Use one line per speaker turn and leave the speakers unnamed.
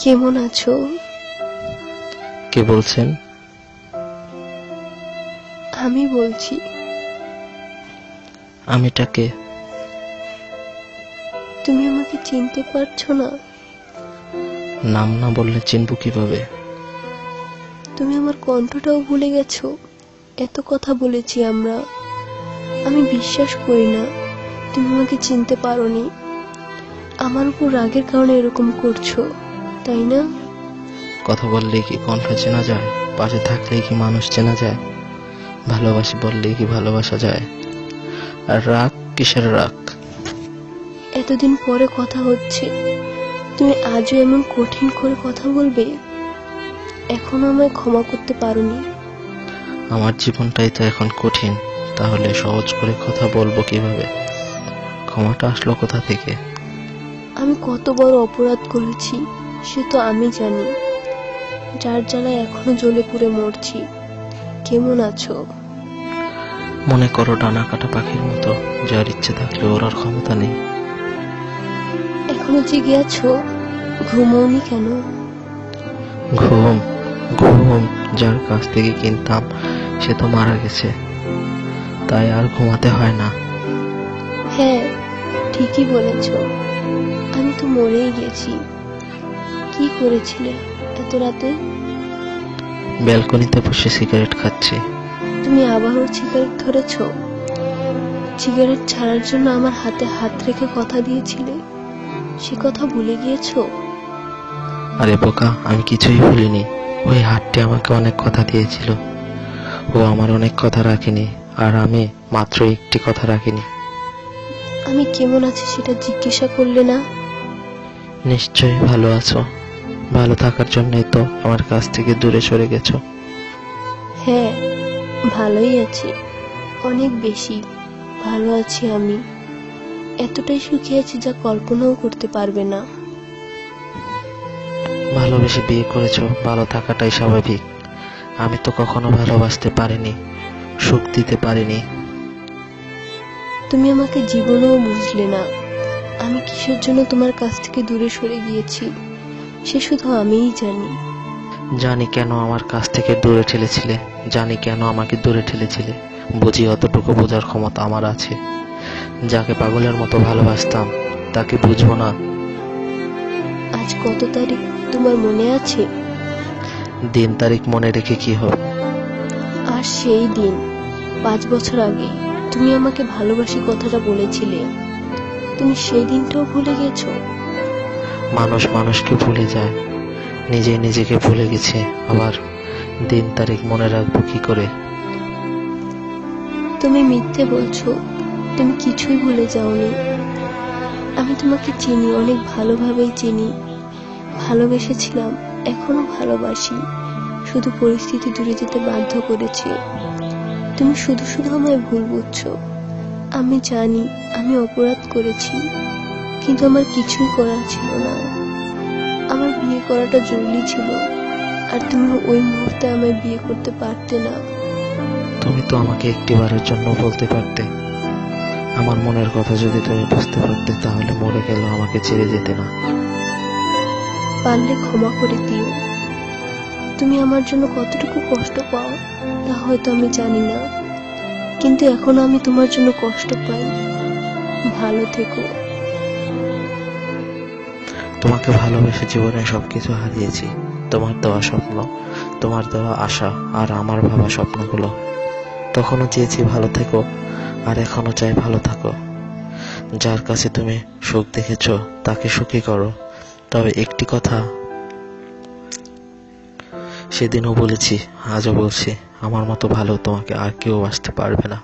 কেমন আছো?
কে বলছেন?
আমি বলছি।
আমিটা কে?
তুমি আমাকে চিনতে পারছো না?
নাম না বললে চিনব কিভাবে?
তুমি আমার কণ্ঠটাও ভুলে গেছো? এত কথা বলেছি আমরা। আমি বিশ্বাস করি না তুমি আমাকে চিনতে পারোনি। আমার উপর রাগের কারণে এরকম করছো, তাই না?
কথা বললেই কি কণ্ঠ চেনা যায়? পাশে থাকলেই কি মানুষ চেনা যায়? ভালোবাসি বললেই কি ভালোবাসা যায়? আর রাগ কিসের রাগ?
এতদিন পরে কথা হচ্ছে, তুমি আজও এমন কঠিন করে কথা বলবে? এখনো আমায় ক্ষমা করতে পারোনি?
আমার জীবনটাই তো এখন কঠিন, তাহলে সহজ করে কথা বলবো কিভাবে? ক্ষমাটা আসলো কোথা থেকে?
আমি কত বড় অপরাধ করেছি সে তো আমি জানি। যার জ্বালায় এখনো জ্বলে পুড়ে মরছি। কেমন আছো?
মনে করো ডানা কাটা পাখির মতো, যার ইচ্ছে থাকলে ওড়ার ক্ষমতা নেই।
এখনো জেগে আছো? ঘুমোওনি কেন?
ঘুম? ঘুম যার কাছ থেকে কিনতাম সে তো মারা গেছে, তাই আর ঘুমাতে হয় না।
হ্যাঁ, ঠিকই বলেছ। আমি তো মরেই গেছি। কি করেছিলে এত রাতে?
ব্যালকনিতে বসে সিগারেট খাচ্ছি।
তুমি আবারও সিগারেট ধরেছ? সিগারেট ছাড়ার জন্য আমার হাতে হাত রেখে কথা দিয়েছিলে, সে কথা ভুলে গিয়েছো?
আরে বোকা, আমি কিছুই ভুলিনি। ওই হাতটি আমাকে অনেক কথা দিয়েছিল। ও আমার অনেক কথা রাখিনি, আর আমি মাত্র একটি কথা রাখিনি।
আমি কেমন আছি সেটা জিজ্ঞাসা করলে না?
নিশ্চয়ই ভালো আছো। ভালো থাকার জন্যই তো আমার কাছ থেকে দূরে সরে গেছো।
হ্যাঁ, ভালোই আছি। অনেক বেশি ভালো আছি আমি। এতটাই সুখী আছি যা কল্পনাও করতে পারবে না।
ভালোবেসে বিয়ে করেছো, ভালো থাকাটাই স্বাভাবিক। আমি তো কখনো ভালোবাসতে পারিনি, সুখ দিতে পারিনি।
তুমি আমাকে জীবনেও বুঝলে না। আমি কিসের জন্য তোমার কাছ থেকে দূরে সরে গিয়েছি সে শুধু আমিই জানি।
জানি কেন আমার কাছ থেকে দূরে ঠেলেছিলে, জানি কেন আমাকে দূরে ঠেলেছিলে। বুঝি অতটুকু বোঝার ক্ষমতা আমার আছে। যাকে পাগলের মতো ভালোবাসতাম তাকে বুঝবো না?
আজ কত তারিখ তোমার মনে আছে?
দিন তারিখ মনে রেখে কি হবে?
আর সেই দিন 5 বছর আগে তুমি আমাকে ভালোবাসি কথাটা বলেছিলে। তুমি সেই দিনটাও ভুলে গেছো?
মানুষ মানুষকে ভুলে যায়, নিজে নিজেকে ভুলে গেছে, আবার দিন তারিখ মনে রাখবো কি করে?
তুমি মিথ্যে বলছো, তুমি কিছুই ভুলে যাওনি। আমি তোমাকে চিনি, অনেক ভালোভাবেই চিনি। ভালোবেসেছিলাম, এখনো ভালোবাসি। শুধু পরিস্থিতি দূরে যেতে বাধ্য করেছে। তুমি শুধু শুধু আমায় ভুল বুঝছো। আমি জানি আমি অপরাধ করেছি, কিন্তু আমার কিছুই করার ছিল না। আমার বিয়ে করাটা জরুরি ছিল, আর তুমি ওই মুহূর্তে আমায় বিয়ে করতে পারতে না।
তুমি তো আমাকে একটিবারের জন্য বলতে পারতে। আমার মনের কথা যদি তুমি বুঝতে পারতে, তাহলে মরে গেল আমাকে ছেড়ে যেতে না।
পারলে ক্ষমা করে দিও। তুমি আমার জন্য কতটুকু কষ্ট পাও তা হয়তো আমি জানি না, কিন্তু এখন আমি তোমার জন্য কষ্ট পাই। ভালো থেকো।
তোমাকে ভালোবেসে জীবনে সবকিছু হারিয়েছি। তোমার দেওয়া স্বপ্ন, তোমার দেওয়া আশা, আর আমার ভাবা স্বপ্নগুলো। তখনও চেয়েছি ভালো থেকো, আর এখনো চাই ভালো থাকো। যার কাছে তুমি সুখ দেখেছো তাকে সুখী করো। তবে একটি কথা সেদিনও বলেছি, আজও বলছি, আমার মতো ভালো তোমাকে আর কেউ বাসতে পারবে না।